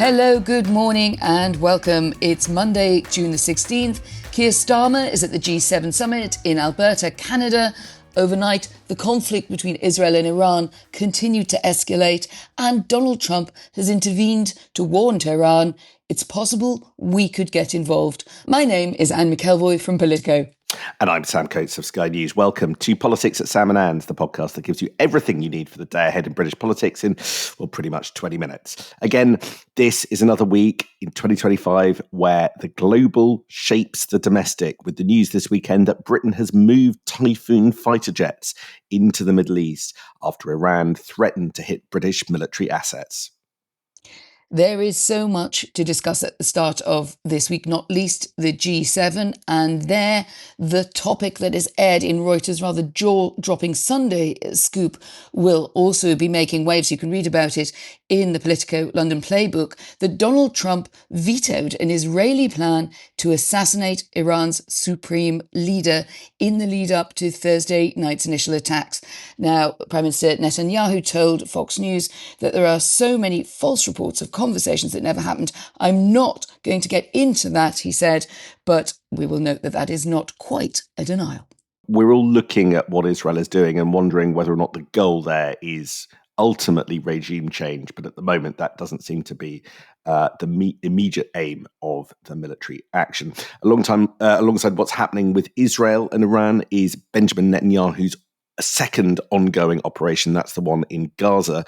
Hello, good morning and welcome. It's Monday, June the 16th. Keir Starmer is at the G7 summit in Alberta, Canada. Overnight, the conflict between Israel and Iran continued to escalate, and Donald Trump has intervened to warn Tehran it's possible we could get involved. My name is Anne McElvoy from Politico. And I'm Sam Coates of Sky News. Welcome to Politics at Sam and Anne's, the podcast that gives you everything you need for the day ahead in British politics in, well, pretty much 20 minutes. Again, this is another week in 2025 where the global shapes the domestic, with the news this weekend that Britain has moved Typhoon fighter jets into the Middle East after Iran threatened to hit British military assets. There is so much to discuss at the start of this week, not least the G7, and there the topic that is aired in Reuters' rather jaw-dropping Sunday scoop will also be making waves. You can read about it in the Politico London Playbook, that Donald Trump vetoed an Israeli plan to assassinate Iran's supreme leader in the lead up to Thursday night's initial attacks. Now, Prime Minister Netanyahu told Fox News that there are so many false reports of conversations that never happened. I'm not going to get into that, he said, but we will note that that is not quite a denial. We're all looking at what Israel is doing and wondering whether or not the goal there is ultimately regime change, but at the moment that doesn't seem to be the immediate aim of the military action. Alongside what's happening with Israel and Iran is Benjamin Netanyahu's second ongoing operation. That's the one in Gaza.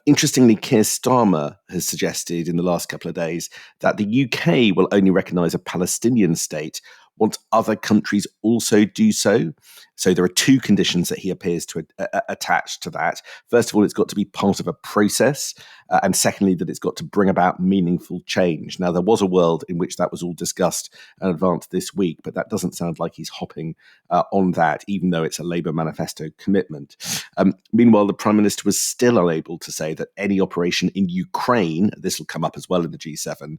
Interestingly, Keir Starmer has suggested in the last couple of days that the UK will only recognise a Palestinian state once other countries also do so. So there are two conditions that he appears to attach to that. First of all, it's got to be part of a process. And secondly, that it's got to bring about meaningful change. Now, there was a world in which that was all discussed and advanced this week, but that doesn't sound like he's hopping on that, even though it's a Labour manifesto commitment. Meanwhile, the Prime Minister was still unable to say that any operation in Ukraine, this will come up as well in the G7,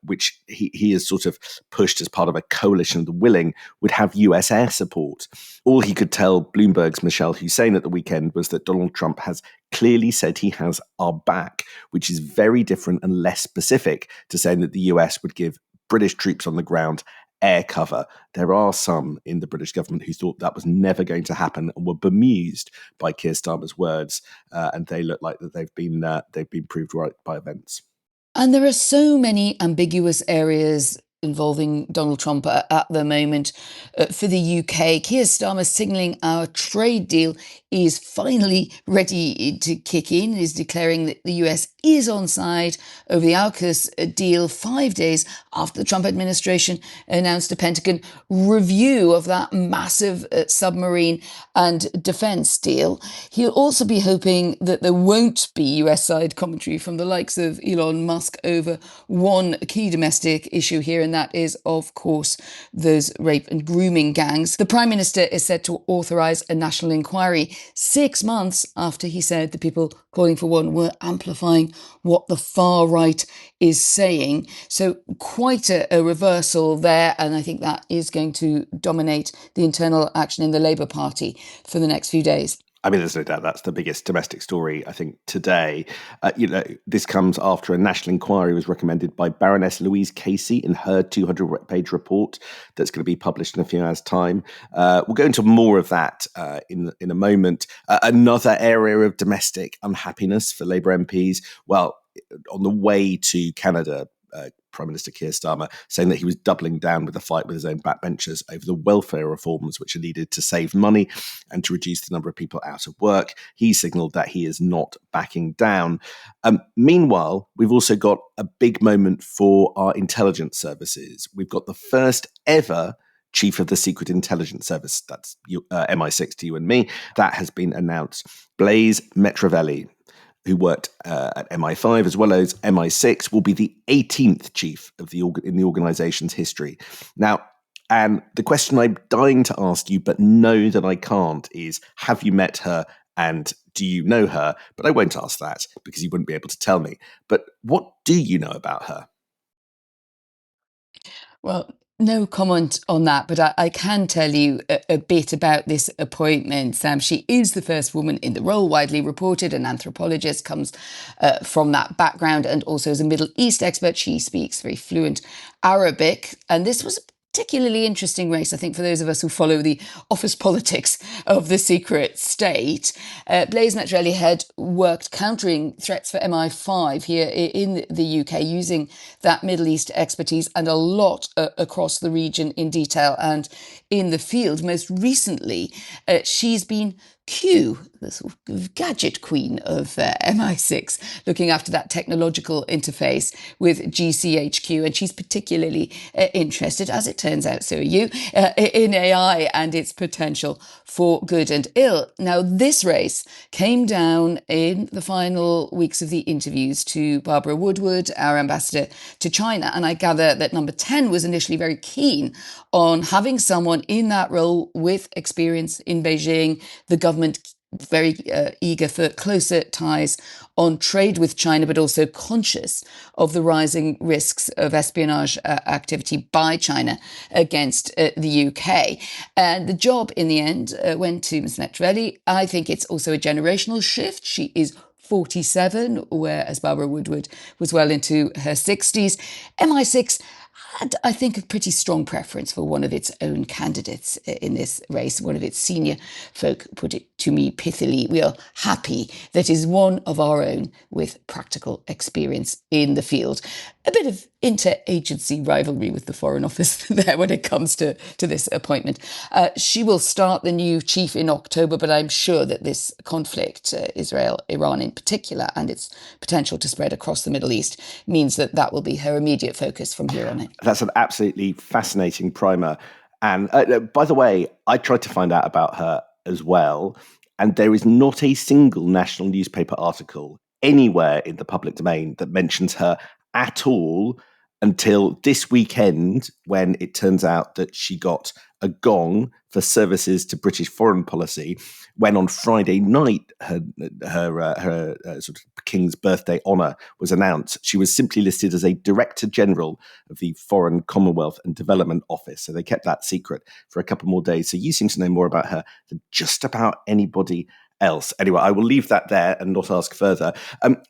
which he has sort of pushed as part of a coalition of the willing, would have US air support. All he could tell Bloomberg's Michelle Hussein at the weekend was that Donald Trump has clearly said he has our back, which is very different and less specific to saying that the US would give British troops on the ground air cover. There are some in the British government who thought that was never going to happen and were bemused by Keir Starmer's words, and they look like that they've been proved right by events. And there are so many ambiguous areas involving Donald Trump at the moment. For the UK, Keir Starmer signalling our trade deal is finally ready to kick in, is declaring that the US is on side over the AUKUS deal 5 days after the Trump administration announced a Pentagon review of that massive submarine and defence deal. He'll also be hoping that there won't be US side commentary from the likes of Elon Musk over one key domestic issue here, and that is, of course, those rape and grooming gangs. The Prime Minister is set to authorise a national inquiry 6 months after he said the people calling for one were amplifying what the far right is saying. So quite a reversal there, and I think that is going to dominate the internal action in the Labour Party for the next few days. I mean, there's no doubt that's the biggest domestic story, I think, today. This comes after a national inquiry was recommended by Baroness Louise Casey in her 200-page report that's going to be published in a few hours' time. We'll go into more of that in a moment. Another area of domestic unhappiness for Labour MPs, well, on the way to Canada, Prime Minister Keir Starmer saying that he was doubling down with the fight with his own backbenchers over the welfare reforms which are needed to save money and to reduce the number of people out of work. He signalled that he is not backing down. Meanwhile, we've also got a big moment for our intelligence services. We've got the first ever Chief of the Secret Intelligence Service, that's MI6 to you and me, that has been announced. Blaise Metravelli, who worked at MI5 as well as MI6, will be the 18th chief of in the organisation's history. Now, and the question I'm dying to ask you, but know that I can't, is have you met her and do you know her? But I won't ask that because you wouldn't be able to tell me. But what do you know about her? Well, No comment on that, but I can tell you a bit about this appointment, Sam. She is the first woman in the role, widely reported. An anthropologist, comes from that background, and also as a Middle East expert. She speaks very fluent Arabic. And this was a particularly interesting race, I think, for those of us who follow the office politics of the secret state. Blaise Metrelli had worked countering threats for MI5 here in the UK using that Middle East expertise and a lot across the region in detail and in the field. Most recently, she's been Q, the sort of gadget queen of MI6, looking after that technological interface with GCHQ. And she's particularly interested, as it turns out, so are you, in AI and its potential for good and ill. Now, this race came down in the final weeks of the interviews to Barbara Woodward, our ambassador to China. And I gather that number 10 was initially very keen on having someone in that role with experience in Beijing, the government very eager for closer ties on trade with China, but also conscious of the rising risks of espionage activity by China against the UK. And the job in the end went to Ms. Metrelli. I think it's also a generational shift. She is 47, whereas Barbara Woodward was well into her 60s. MI6 had, I think, a pretty strong preference for one of its own candidates in this race. One of its senior folk put it to me pithily: we are happy that is one of our own with practical experience in the field. A bit of interagency rivalry with the Foreign Office there when it comes to this appointment. She will start the new chief in October, but I'm sure that this conflict, Israel-Iran in particular, and its potential to spread across the Middle East, means that that will be her immediate focus from here on in. That's an absolutely fascinating primer. And by the way, I tried to find out about her as well, and there is not a single national newspaper article anywhere in the public domain that mentions her at all until this weekend, when it turns out that she got a gong for services to British foreign policy, when on Friday night her sort of King's birthday honour was announced. She was simply listed as a Director General of the Foreign, Commonwealth and Development Office. So they kept that secret for a couple more days. So you seem to know more about her than just about anybody else. Anyway, I will leave that there and not ask further.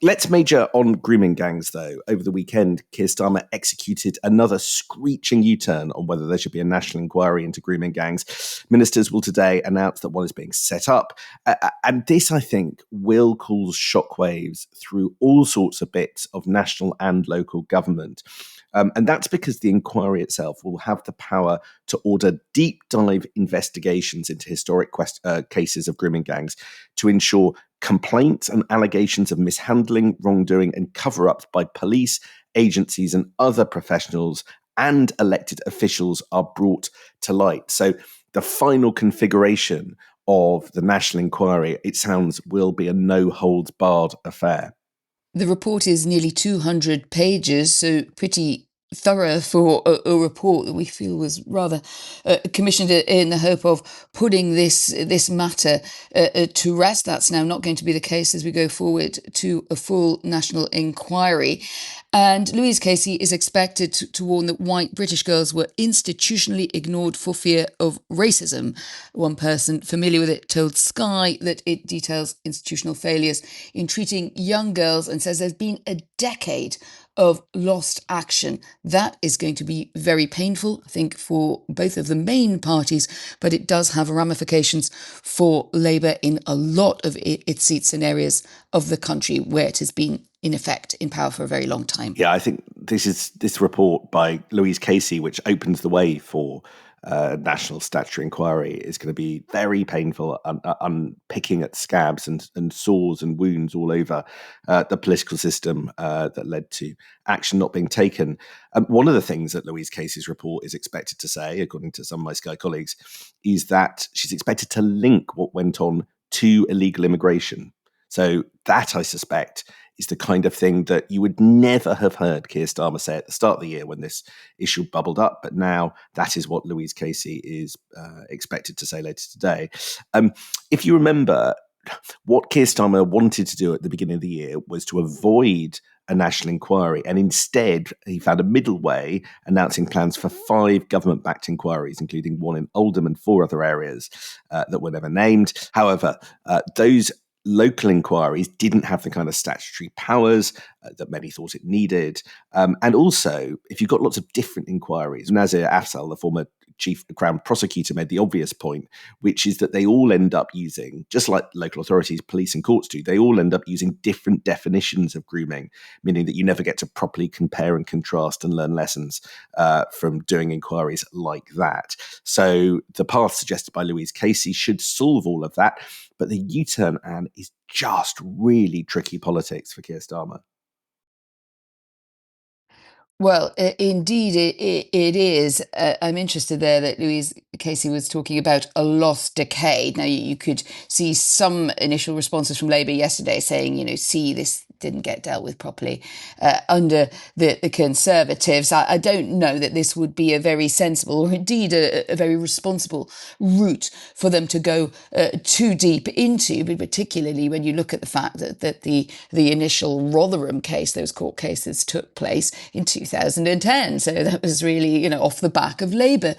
Let's major on grooming gangs, though. Over the weekend, Keir Starmer executed another screeching U-turn on whether there should be a national inquiry into grooming gangs. Ministers will today announce that one is being set up. And this, I think, will cause shockwaves through all sorts of bits of national and local government. And that's because the inquiry itself will have the power to order deep dive investigations into historic cases of grooming gangs to ensure complaints and allegations of mishandling, wrongdoing, and cover-ups by police, agencies, and other professionals and elected officials are brought to light. So the final configuration of the national inquiry, it sounds, will be a no-holds-barred affair. The report is nearly 200 pages, so pretty thorough for a report that we feel was rather commissioned in the hope of putting this matter to rest. That's now not going to be the case as we go forward to a full national inquiry. And Louise Casey is expected to warn that white British girls were institutionally ignored for fear of racism. One person familiar with it told Sky that it details institutional failures in treating young girls and says there's been a decade of lost action. That is going to be very painful, I think, for both of the main parties, but it does have ramifications for Labour in a lot of its seats in areas of the country where it has been in effect in power for a very long time. Yeah, I think this report by Louise Casey, which opens the way for national statutory inquiry, is going to be very painful, unpicking at scabs and sores and wounds all over the political system that led to action not being taken. One of the things that Louise Casey's report is expected to say, according to some of my Sky colleagues, is that she's expected to link what went on to illegal immigration. So that, I suspect, is the kind of thing that you would never have heard Keir Starmer say at the start of the year when this issue bubbled up. But now that is what Louise Casey is expected to say later today. If you remember, what Keir Starmer wanted to do at the beginning of the year was to avoid a national inquiry. And instead, he found a middle way, announcing plans for 5 government-backed inquiries, including one in Oldham and 4 other areas that were never named. However, those local inquiries didn't have the kind of statutory powers that many thought it needed. And also, if you've got lots of different inquiries, Nazir Afzal, the former chief Crown prosecutor, made the obvious point, which is that they all end up using, just like local authorities, police and courts do, they all end up using different definitions of grooming, meaning that you never get to properly compare and contrast and learn lessons from doing inquiries like that. So the path suggested by Louise Casey should solve all of that. But the U-turn, Anne, is just really tricky politics for Keir Starmer. Well, indeed, it is. I'm interested there that Louise Casey was talking about a lost decade. Now, you could see some initial responses from Labour yesterday saying, see, this didn't get dealt with properly under the Conservatives. I don't know that this would be a very sensible or indeed a very responsible route for them to go too deep into, but particularly when you look at the fact that the initial Rotherham case, those court cases, took place in 2010. So that was really, off the back of Labour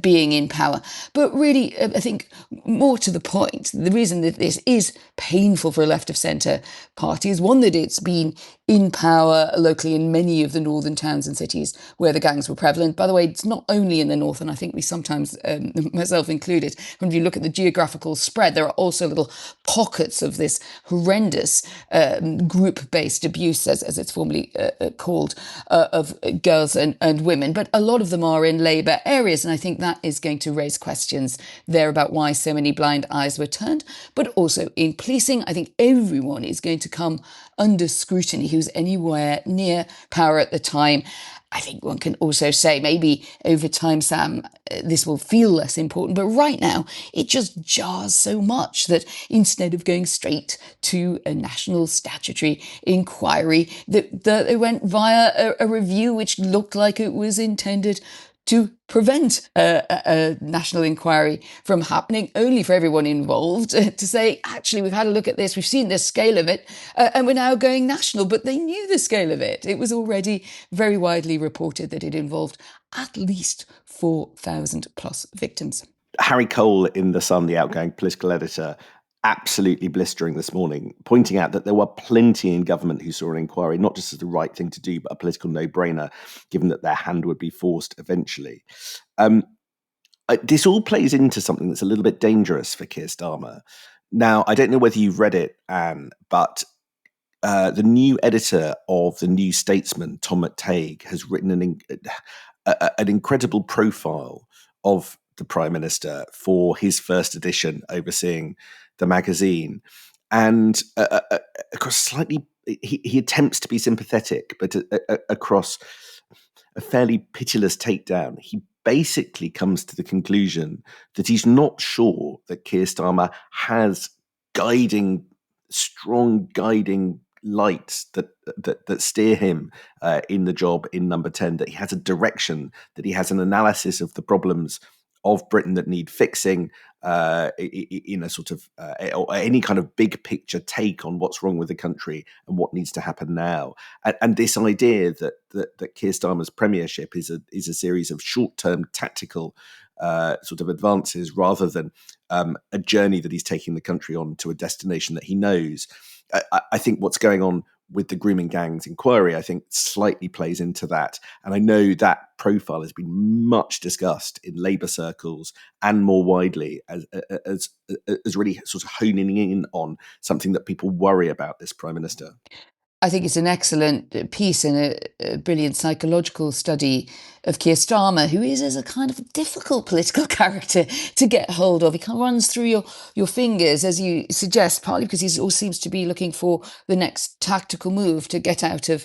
being in power. But really, I think more to the point, the reason that this is painful for a left of centre party is one, that it's been in power locally in many of the northern towns and cities where the gangs were prevalent. By the way, it's not only in the north, and I think we sometimes, myself included, when you look at the geographical spread, there are also little pockets of this horrendous group-based abuse, as it's formally called, of girls and women. But a lot of them are in Labour areas, and I think that is going to raise questions there about why so many blind eyes were turned. But also in policing, I think everyone is going to come under scrutiny who's anywhere near power at the time. I think one can also say maybe over time, Sam, this will feel less important. But right now, it just jars so much that instead of going straight to a national statutory inquiry, that they went via a review which looked like it was intended to prevent a national inquiry from happening, only for everyone involved to say, actually, we've had a look at this, we've seen the scale of it, and we're now going national. But they knew the scale of it. It was already very widely reported that it involved at least 4,000 plus victims. Harry Cole in The Sun, the outgoing political editor, absolutely blistering this morning, pointing out that there were plenty in government who saw an inquiry not just as the right thing to do, but a political no-brainer, given that their hand would be forced eventually. This all plays into something that's a little bit dangerous for Keir Starmer. Now, I don't know whether you've read it, Anne, but the new editor of The New Statesman, Tom McTague, has written an incredible profile of the Prime Minister for his first edition, overseeing the magazine. And across slightly, he attempts to be sympathetic, but across a fairly pitiless takedown, he basically comes to the conclusion that he's not sure that Keir Starmer has strong guiding lights that steer him in the job in Number 10, that he has a direction, that he has an analysis of the problems of Britain that need fixing in a sort of or any kind of big picture take on what's wrong with the country and what needs to happen now. And this idea that Keir Starmer's premiership is a series of short-term tactical sort of advances rather than a journey that he's taking the country on to a destination that he knows. I think what's going on with the grooming gangs inquiry, I think, slightly plays into that. And I know that profile has been much discussed in Labour circles and more widely as really sort of honing in on something that people worry about this Prime Minister. I think it's an excellent piece and a brilliant psychological study of Keir Starmer, who is a kind of difficult political character to get hold of. He kind of runs through your fingers, as you suggest, partly because he always seems to be looking for the next tactical move to get out of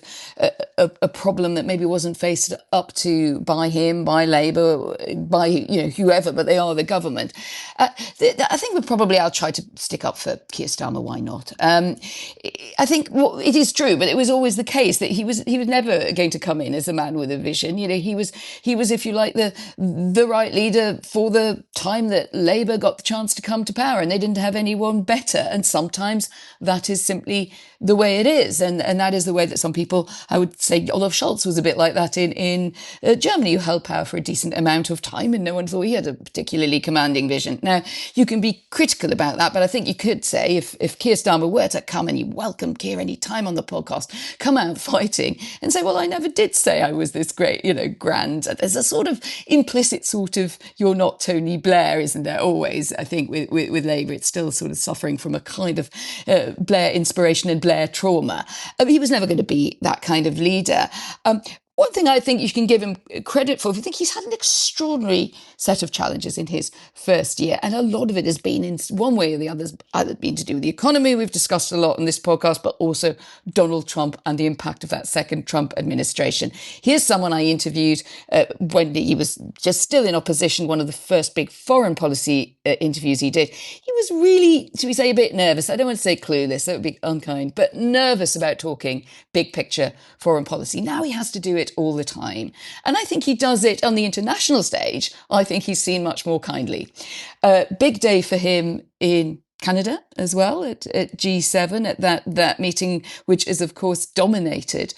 a problem that maybe wasn't faced up to by him, by Labour, by whoever, but they are the government. I think I'll try to stick up for Keir Starmer. Why not? I think it is true, but it was always the case that he was never going to come in as a man with a vision. He was he was, if you like, the right leader for the time that Labour got the chance to come to power, and they didn't have anyone better. And sometimes that is simply the way it is, and that is the way that some people, I would say, Olaf Scholz was a bit like that in Germany, who held power for a decent amount of time, and no one thought he had a particularly commanding vision. Now, you can be critical about that, but I think you could say if Keir Starmer were to come, and you welcome Keir any time on the podcast, come out fighting and say, well, I never did say I was this great, grand. There's a sort of implicit sort of, you're not Tony Blair, isn't there? Always, I think, with Labour, it's still sort of suffering from a kind of Blair inspiration and Blair trauma. He was never going to be that kind of leader. One thing I think you can give him credit for, if you think he's had an extraordinary set of challenges in his first year, and a lot of it has been, in one way or the other, either been to do with the economy, we've discussed a lot on this podcast, but also Donald Trump and the impact of that second Trump administration. Here's someone I interviewed when he was just still in opposition, one of the first big foreign policy interviews he did. He was really, should we say, a bit nervous. I don't want to say clueless, that would be unkind, but nervous about talking big picture foreign policy. Now he has to do it all the time. And I think he does it on the international stage. I think he's seen much more kindly. Big day for him in Canada as well, at G7, at that meeting, which is, of course, dominated.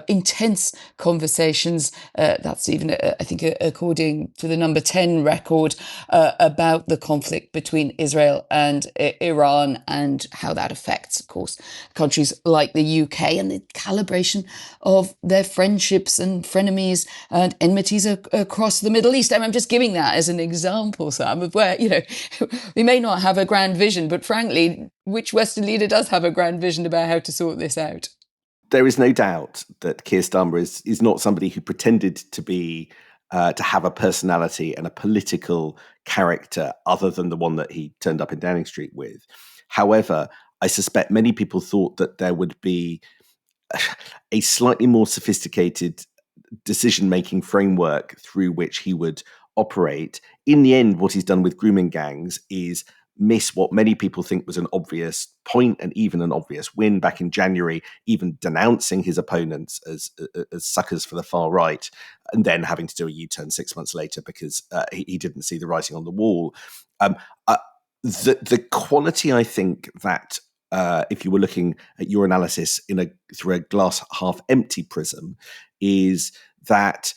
Intense conversations. That's even, I think, according to the number 10 record, about the conflict between Israel and Iran and how that affects, of course, countries like the UK and the calibration of their friendships and frenemies and enmities across the Middle East. I'm just giving that as an example, Sam, of where, we may not have a grand vision, but frankly, which Western leader does have a grand vision about how to sort this out? There is no doubt that Keir Starmer is not somebody who pretended to be to have a personality and a political character other than the one that he turned up in Downing Street with. However, I suspect many people thought that there would be a slightly more sophisticated decision-making framework through which he would operate. In the end, what he's done with grooming gangs is miss what many people think was an obvious point and even an obvious win back in January, even denouncing his opponents as suckers for the far right, and then having to do a U-turn 6 months later because he didn't see the writing on the wall. The quality, I think, that if you were looking at your analysis through a glass half empty prism, is that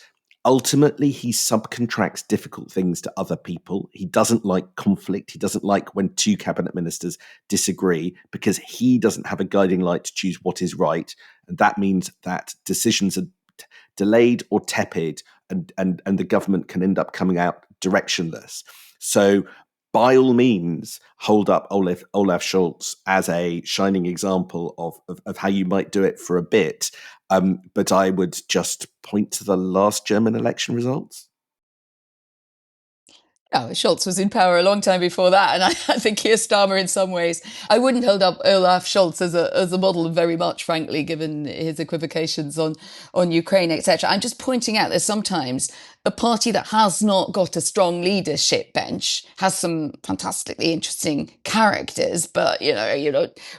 ultimately he subcontracts difficult things to other people. He doesn't like conflict. He doesn't like when two cabinet ministers disagree because he doesn't have a guiding light to choose what is right. And that means that decisions are delayed or tepid, and the government can end up coming out directionless. So by all means, hold up Olaf Scholz as a shining example of how you might do it for a bit. But I would just point to the last German election results. Oh, Scholz was in power a long time before that, and I think Keir Starmer, in some ways, I wouldn't hold up Olaf Scholz as a model very much, frankly, given his equivocations on Ukraine, etc. I'm just pointing out that sometimes a party that has not got a strong leadership bench has some fantastically interesting characters, but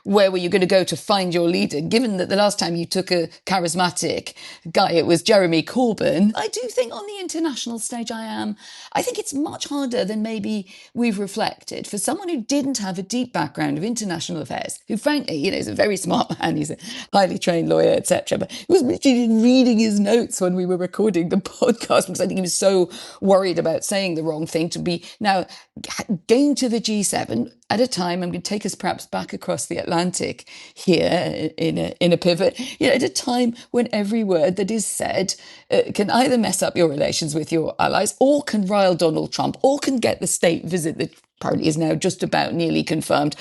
where were you going to go to find your leader? Given that the last time you took a charismatic guy, it was Jeremy Corbyn. I do think on the international stage, I think it's much harder than maybe we've reflected for someone who didn't have a deep background of international affairs, who frankly, is a very smart man, he's a highly trained lawyer, etc. But he was literally reading his notes when we were recording the podcast because I think he was so worried about saying the wrong thing, to be now going to the G7 at a time, I'm going to take us perhaps back across the Atlantic here in a pivot, at a time when every word that is said can either mess up your relations with your allies, or can rile Donald Trump, or can get the state visit that apparently is now just about nearly confirmed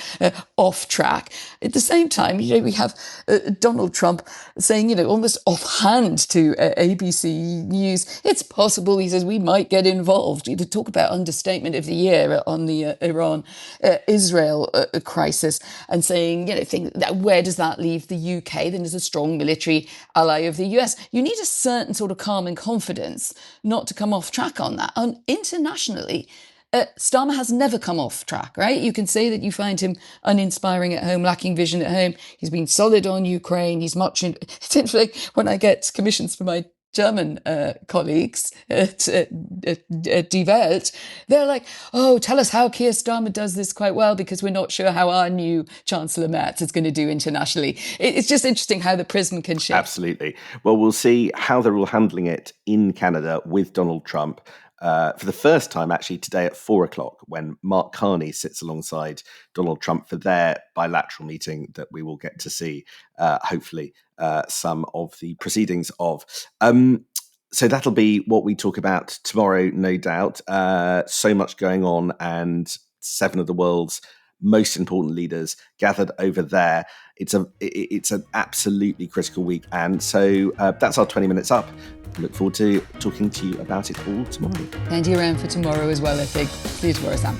off track. At the same time, we have Donald Trump saying, almost offhand to ABC News, it's possible, he says, we might get involved. To talk about understatement of the year on the Iran-Israel crisis, and saying, where does that leave the UK? Then as a strong military ally of the US, you need a certain sort of calm and confidence not to come off track on that. And internationally, Starmer has never come off track, right? You can say that you find him uninspiring at home, lacking vision at home. He's been solid on Ukraine. He's much in, essentially, when I get commissions for my German colleagues at Die Welt, they're like, oh, tell us how Keir Starmer does this quite well, because we're not sure how our new Chancellor Merz is going to do internationally. It's just interesting how the prism can shift. Absolutely. Well, we'll see how they're all handling it in Canada with Donald Trump. For the first time, actually, today at 4:00, when Mark Carney sits alongside Donald Trump for their bilateral meeting that we will get to see, hopefully, some of the proceedings of. So that'll be what we talk about tomorrow, no doubt. So much going on, and 7 of the world's most important leaders gathered over there. It's an absolutely critical week, and so that's our 20 minutes up. I look forward to talking to you about it all tomorrow. And you're around for tomorrow as well, I think. See you tomorrow, Sam.